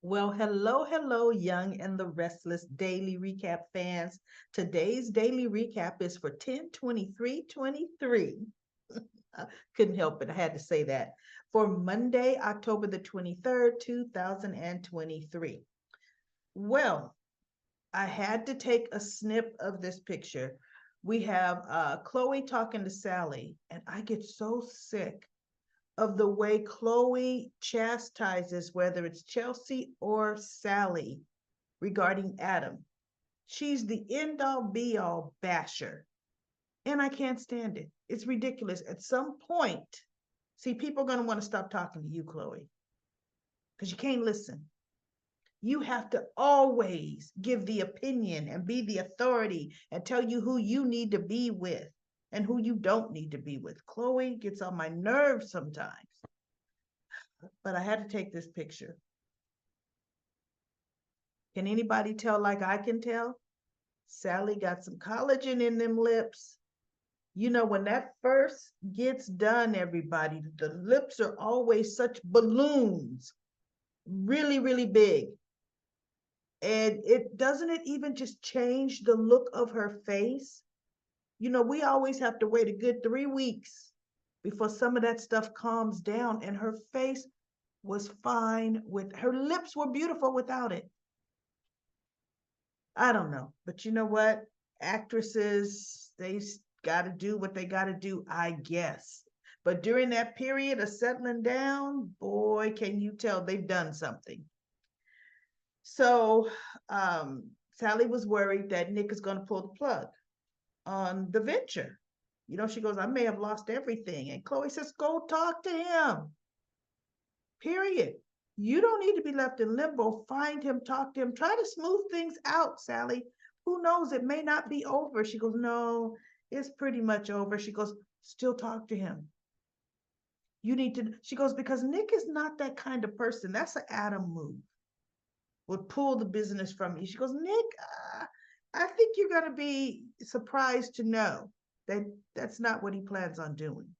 Well, hello, Young and the Restless Daily Recap fans. Today's daily recap is for 10/23/23. I couldn't help it. I had to say that. For Monday, October the 23rd, 2023. Well, I had to take a snip of this picture. We have Chloe talking to Sally, and I get so sick of the way Chloe chastises whether it's Chelsea or Sally regarding Adam. She's the end all be all basher, and I can't stand it. It's ridiculous. At some point, see, people are going to want to stop talking to you, Chloe, because you can't listen. You have to always give the opinion and be the authority and tell you who you need to be with and who you don't need to be with. Chloe gets on my nerves sometimes, but I had to take this picture. Can anybody tell like I can tell? Sally got some collagen in them lips. You know, when that first gets done, everybody, the lips are always such balloons, really, really big. And it doesn't it even just change the look of her face? You know, we always have to wait a good 3 weeks before some of that stuff calms down. And her face was fine with her lips were beautiful without it. I don't know. But you know what? Actresses, they got to do what they got to do, I guess. But during that period of settling down, boy, can you tell they've done something. So Sally was worried that Nick is going to pull the plug on the venture. You know, she goes, I may have lost everything. And Chloe says, go talk to him. Period. You don't need to be left in limbo. Find him, talk to him, try to smooth things out, Sally. Who knows? It may not be over. She goes, no, it's pretty much over. She goes, still talk to him. You need to, she goes, because Nick is not that kind of person. That's an Adam move. Would pull the business from you. She goes, Nick, I think you're going to be surprised to know that that's not what he plans on doing.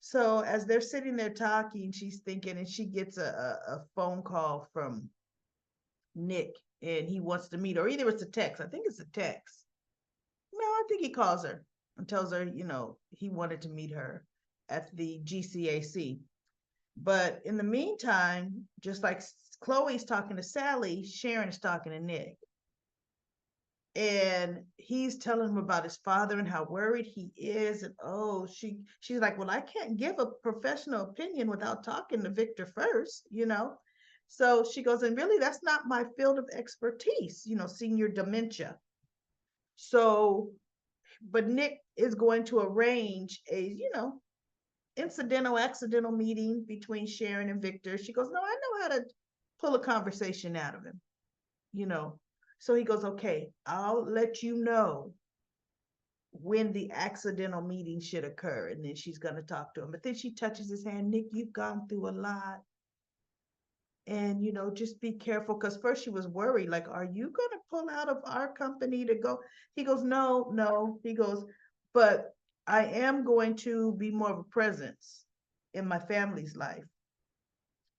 So as they're sitting there talking, she's thinking, and she gets a phone call from Nick, and he wants to meet her. Or either it's a text. I think it's a text. No, I think he calls her and tells her, you know, he wanted to meet her at the GCAC. But in the meantime, just like Chloe's talking to Sally, Sharon is talking to Nick. And he's telling him about his father and how worried he is. And oh, she's like, well, I can't give a professional opinion without talking to Victor first, you know. So she goes, and really, that's not my field of expertise, you know, senior dementia. So, but Nick is going to arrange a, you know, accidental meeting between Sharon and Victor. She goes, no, I know how to pull a conversation out of him, you know. So he goes, okay, I'll let you know when the accidental meeting should occur. And then she's going to talk to him. But then she touches his hand. Nick, you've gone through a lot. And, you know, just be careful. Because first she was worried, like, are you going to pull out of our company to go? He goes, no, no. He goes, but I am going to be more of a presence in my family's life.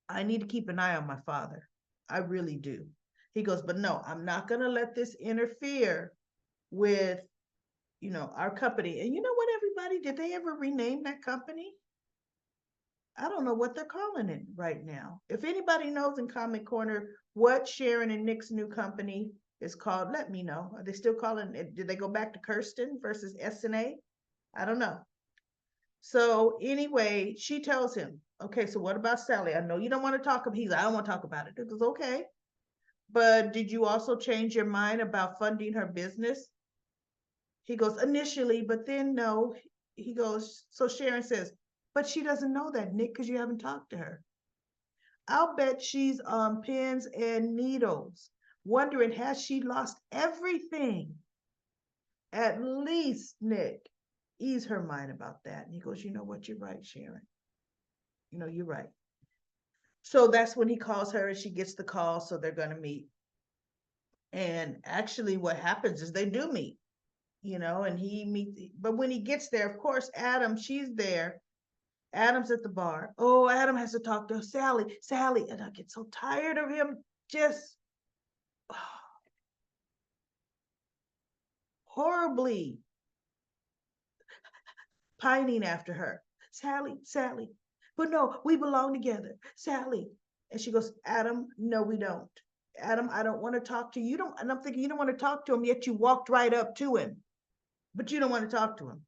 I need to keep an eye on my father. I really do. He goes, but no, I'm not going to let this interfere with, you know, our company. And you know what, everybody? Did they ever rename that company? I don't know what they're calling it right now. If anybody knows in Comment Corner what Sharon and Nick's new company is called, let me know. Are they still calling it? Did they go back to Kirsten versus SNA? I don't know. So anyway, she tells him, okay, so what about Sally? I know you don't want to talk about it. He's like, I don't want to talk about it. It goes, okay. But did you also change your mind about funding her business? He goes, initially, but then no. He goes, so Sharon says, but she doesn't know that, Nick, because you haven't talked to her. I'll bet she's on pins and needles, wondering, has she lost everything? At least, Nick, ease her mind about that. And he goes, you know what? You're right, Sharon. You know, you're right. So that's when he calls her and she gets the call. So they're going to meet. And actually, what happens is they do meet, you know, and he meets. But when he gets there, of course, Adam, she's there. Adam's at the bar. Oh, Adam has to talk to Sally. Sally, and I get so tired of him just horribly pining after her. Sally, Sally. But no, we belong together. Sally. And she goes, Adam, no, we don't. Adam, I don't want to talk to you. You don't, and I'm thinking you don't want to talk to him, yet you walked right up to him. But you don't want to talk to him.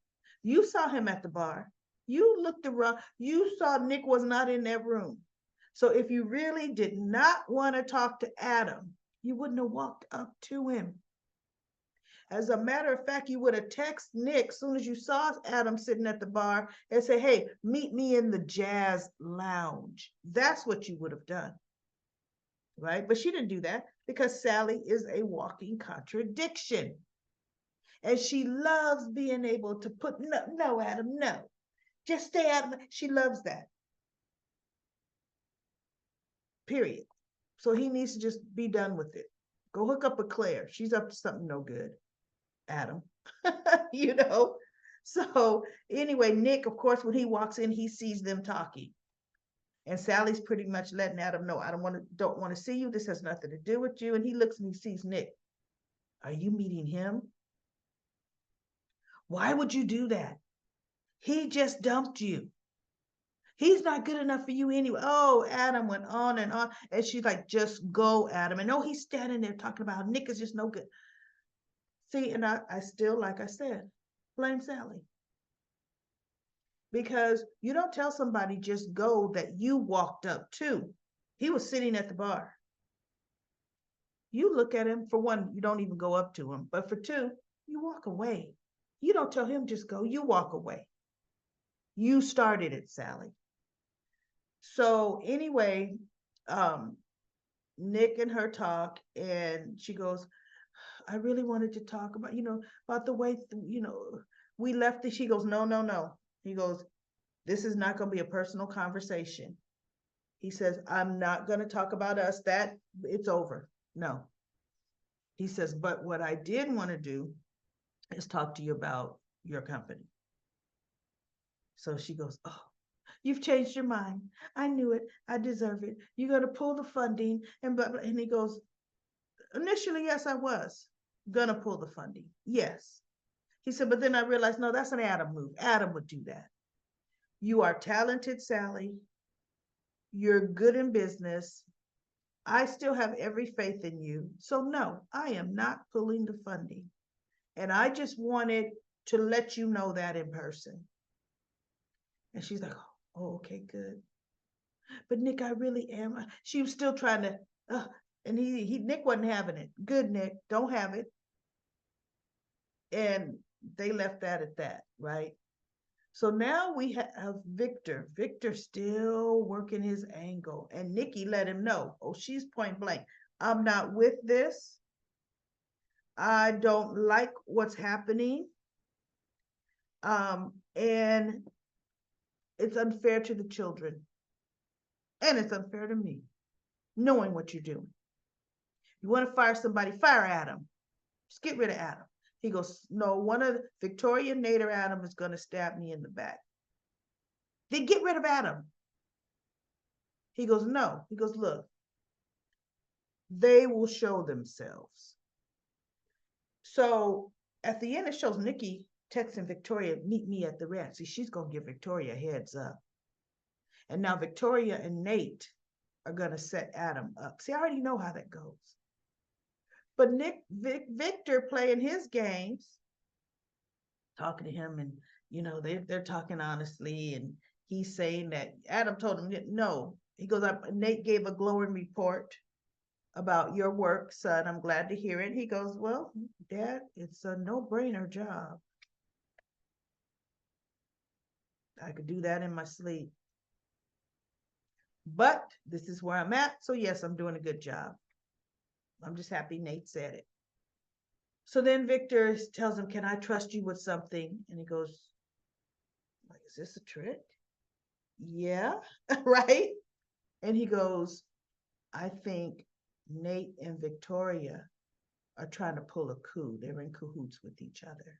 You saw him at the bar. You looked around. You saw Nick was not in that room. So if you really did not want to talk to Adam, you wouldn't have walked up to him. As a matter of fact, you would have texted Nick as soon as you saw Adam sitting at the bar and say, hey, meet me in the jazz lounge. That's what you would have done. Right? But she didn't do that because Sally is a walking contradiction. And she loves being able to put, no, no, Adam, no. Just stay out of it. She loves that. Period. So he needs to just be done with it. Go hook up with Claire. She's up to something no good. Adam. you know. So anyway, Nick, of course, when he walks in, he sees them talking. And Sally's pretty much letting Adam know, I don't want to see you. This has nothing to do with you. And he looks and he sees Nick. Are you meeting him? Why would you do that? He just dumped you. He's not good enough for you anyway. Oh, Adam went on and on. And she's like, just go, Adam. And no, he's standing there talking about how Nick is just no good. See, and I still, like I said, blame Sally. Because you don't tell somebody just go that you walked up to. He was sitting at the bar. You look at him, for one, you don't even go up to him. But for two, you walk away. You don't tell him just go, you walk away. You started it, Sally. So anyway, Nick and her talk, and she goes, I really wanted to talk about, about the way, we left it. She goes, no, no, no. He goes, this is not going to be a personal conversation. He says, I'm not going to talk about us. That it's over. No. He says, but what I did want to do is talk to you about your company. So she goes, oh, you've changed your mind. I knew it. I deserve it. You're going to pull the funding and blah, blah. And he goes, initially, yes, I was going to pull the funding. Yes. He said, but then I realized, no, that's an Adam move. Adam would do that. You are talented, Sally. You're good in business. I still have every faith in you. So no, I am not pulling the funding. And I just wanted to let you know that in person. And she's like, oh, okay, good. But Nick, I really am. She was still trying to, and Nick wasn't having it. Good, Nick, don't have it. And they left that at that, right? So now we have Victor. Victor still working his angle. And Nikki let him know, oh, she's point blank. I'm not with this. I don't like what's happening. And it's unfair to the children. And it's unfair to me, knowing what you're doing. You want to fire somebody, fire Adam. Just get rid of Adam. He goes, no, one of Victoria, Nate, or Adam is going to stab me in the back. Then get rid of Adam. He goes, no. He goes, look, they will show themselves. So at the end, it shows Nikki texting Victoria, meet me at the ranch. See, she's going to give Victoria a heads up. And now Victoria and Nate are going to set Adam up. See, I already know how that goes. But Victor playing his games, talking to him, and they're talking honestly, and he's saying that Adam told him no. He goes, Nate gave a glowing report about your work, son. I'm glad to hear it. He goes, well, Dad, it's a no-brainer job. I could do that in my sleep. But this is where I'm at. So yes, I'm doing a good job. I'm just happy Nate said it. So then Victor tells him, can I trust you with something? And he goes, like, is this a trick? Yeah, right? And he goes, I think Nate and Victoria are trying to pull a coup. They're in cahoots with each other.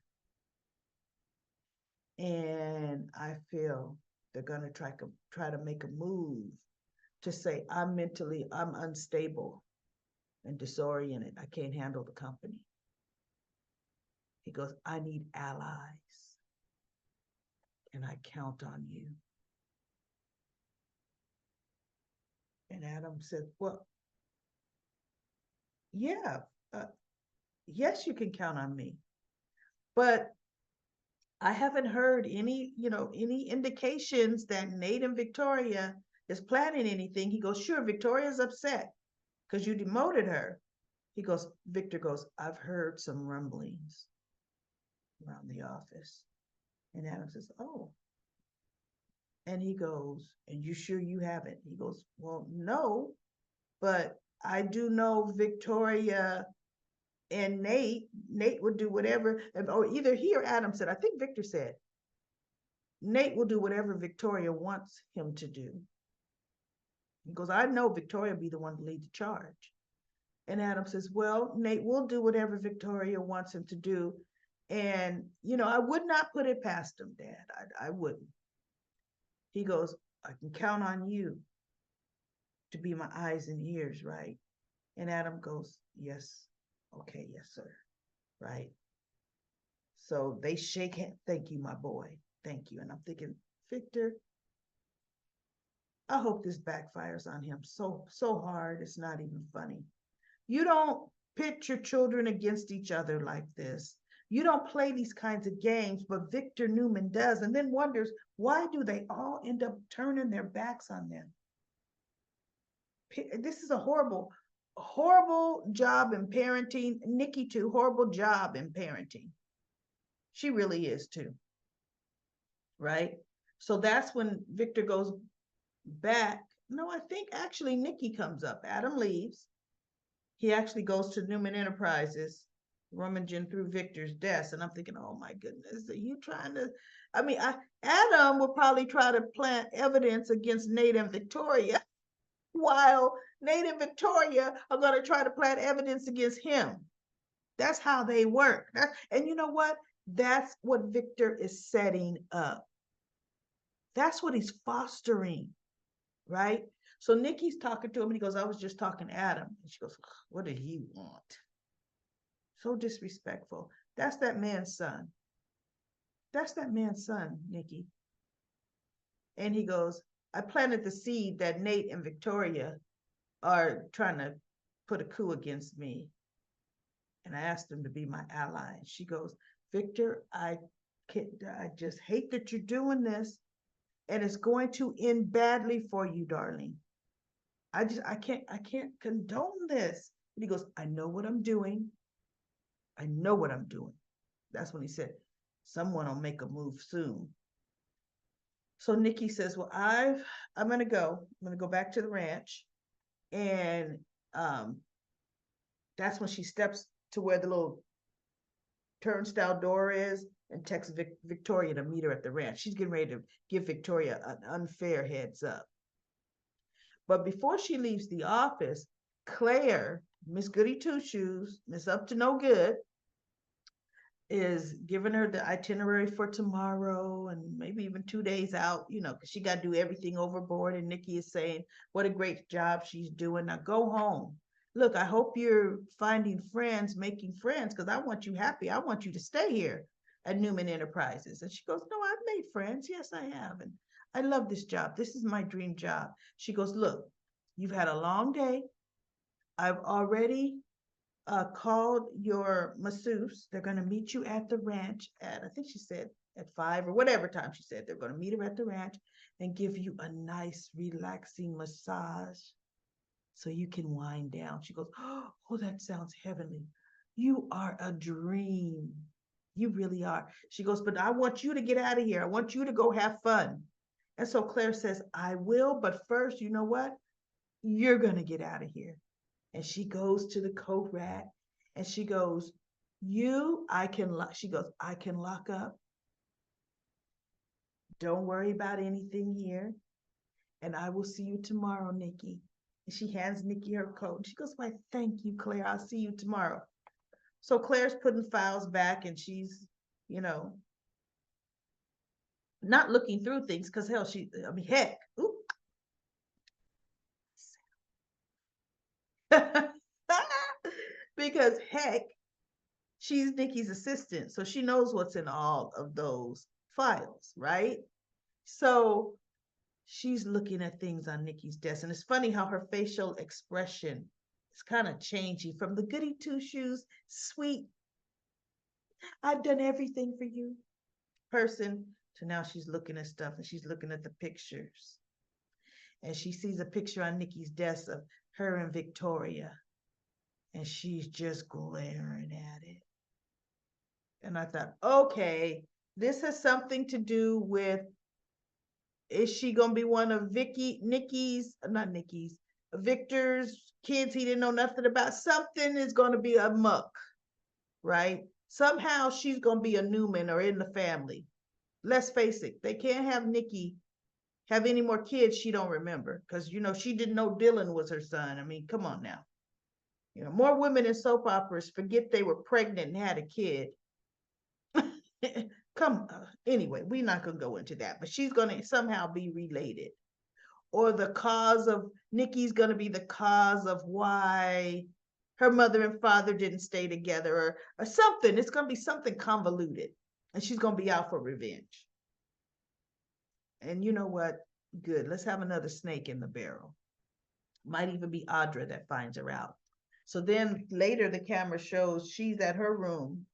And I feel they're going to try to make a move to say, I'm unstable and disoriented. I can't handle the company. He goes, I need allies, and I count on you. And Adam said, well, yeah, uh, yes, you can count on me. But I haven't heard any indications that Nate and Victoria is planning anything. He goes, sure, Victoria's upset because you demoted her. Victor goes, I've heard some rumblings around the office. And Adam says, oh. And he goes, and you sure you haven't? He goes, well, no, but I do know Victoria and Nate would do whatever, or either he or Adam said, I think Victor said, Nate will do whatever Victoria wants him to do. He goes, I know Victoria will be the one to lead the charge. And Adam says, well, Nate will do whatever Victoria wants him to do. And, I would not put it past him, Dad. I wouldn't. He goes, I can count on you to be my eyes and ears, right? And Adam goes, yes. Okay, yes, sir. Right. So they shake hands. Thank you, my boy. Thank you. And I'm thinking, Victor, I hope this backfires on him so hard. It's not even funny. You don't pit your children against each other like this. You don't play these kinds of games, but Victor Newman does, and then wonders, why do they all end up turning their backs on them? This is a horrible, horrible job in parenting. Nikki too, horrible job in parenting. She really is too, right? So that's when Victor goes back. No, I think actually Nikki comes up. Adam leaves. He actually goes to Newman Enterprises, rummaging through Victor's desk. And I'm thinking, oh my goodness, are you trying to? Adam would probably try to plant evidence against Nate and Victoria, while Nate and Victoria are going to try to plant evidence against him. That's how they work. And you know what? That's what Victor is setting up. That's what he's fostering, right? So Nikki's talking to him and he goes, I was just talking to Adam. And she goes, what did he want? So disrespectful. That's that man's son. That's that man's son, Nikki. And he goes, I planted the seed that Nate and Victoria are trying to put a coup against me. And I asked them to be my ally. And she goes, Victor, I just hate that you're doing this. And it's going to end badly for you, darling. I can't condone this. And he goes, I know what I'm doing. I know what I'm doing. That's when he said, someone will make a move soon. So Nikki says, well, I'm going to go. I'm going to go back to the ranch. And that's when she steps to where the little turnstile door is and texts Victoria to meet her at the ranch. She's getting ready to give Victoria an unfair heads up. But before she leaves the office, Claire, Miss Goody Two Shoes, Miss Up to No Good, is giving her the itinerary for tomorrow and maybe even 2 days out, because she got to do everything overboard. And Nikki is saying what a great job she's doing. Now go home. Look, I hope you're finding friends, making friends, because I want you happy. I want you to stay here at Newman Enterprises. And she goes, no, I've made friends. Yes, I have. And I love this job. This is my dream job. She goes, look, you've had a long day. I've already called your masseuse. They're going to meet you at the ranch at, I think she said at 5 or whatever time she said. They're going to meet her at the ranch and give you a nice, relaxing massage so you can wind down. She goes, oh, that sounds heavenly. You are a dream. You really are. She goes, but I want you to get out of here. I want you to go have fun. And so Claire says, I will, but first, you know what? You're going to get out of here. And she goes to the coat rack and she goes, she goes, I can lock up. Don't worry about anything here. And I will see you tomorrow, Nikki. And she hands Nikki her coat. And she goes, why, thank you, Claire. I'll see you tomorrow. So Claire's putting files back and she's, not looking through things because hell, I mean, heck, ooh, because heck, she's Nikki's assistant, so she knows what's in all of those files, right? So she's looking at things on Nikki's desk, and it's funny how her facial expression is kind of changing from the goody two shoes, sweet, I've done everything for you person to now she's looking at stuff and she's looking at the pictures. And she sees a picture on Nikki's desk of her and Victoria, and she's just glaring at it. And I thought, okay, this has something to do with, is she gonna be one of not Nikki's, Victor's kids he didn't know nothing about? Something is gonna be a muck, right? Somehow she's gonna be a Newman or in the family. Let's face it, they can't have Nikki have any more kids she don't remember because she didn't know Dylan was her son. I mean, come on now. More women in soap operas forget they were pregnant and had a kid. Come, anyway, we're not gonna go into that, but she's gonna somehow be related, or the cause of Nikki's gonna be the cause of why her mother and father didn't stay together, or something. It's gonna be something convoluted, and she's gonna be out for revenge. And you know what? Good. Let's have another snake in the barrel. Might even be Audra that finds her out. So then later the camera shows she's at her room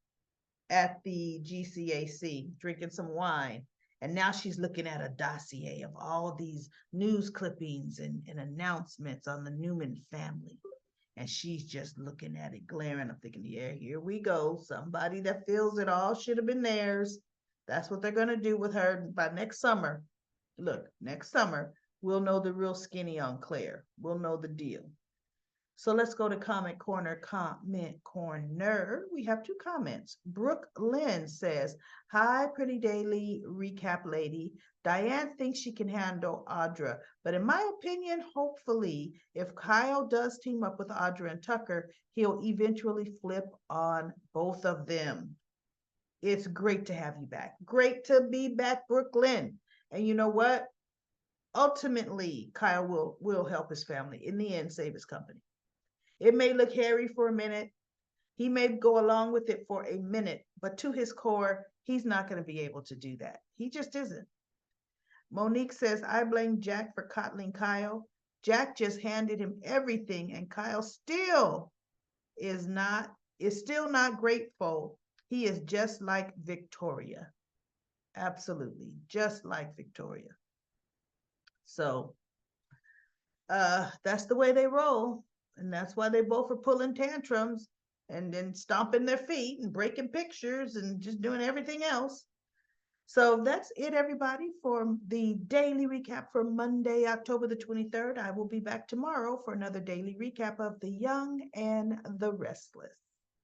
at the GCAC drinking some wine. And now she's looking at a dossier of all these news clippings and announcements on the Newman family. And she's just looking at it, glaring. I'm thinking, yeah, here we go. Somebody that feels it all should have been theirs. That's what they're going to do with her by next summer. Look, next summer, we'll know the real skinny on Claire. We'll know the deal. So let's go to comment corner. Comment corner. We have two comments. Brooke Lynn says, "Hi, pretty daily recap lady. Diane thinks she can handle Audra, but in my opinion, hopefully, if Kyle does team up with Audra and Tucker, he'll eventually flip on both of them." It's great to have you back. Great to be back, Brooke Lynn. And you know what? Ultimately, Kyle will help his family. In the end, save his company. It may look hairy for a minute. He may go along with it for a minute, but to his core, he's not going to be able to do that. He just isn't. Monique says, "I blame Jack for coddling Kyle. Jack just handed him everything, and Kyle is still not grateful. He is just like Victoria." Absolutely, just like Victoria. So that's the way they roll. And that's why they both are pulling tantrums and then stomping their feet and breaking pictures and just doing everything else. So that's it, everybody, for the daily recap for Monday, October the 23rd. I will be back tomorrow for another daily recap of The Young and the Restless.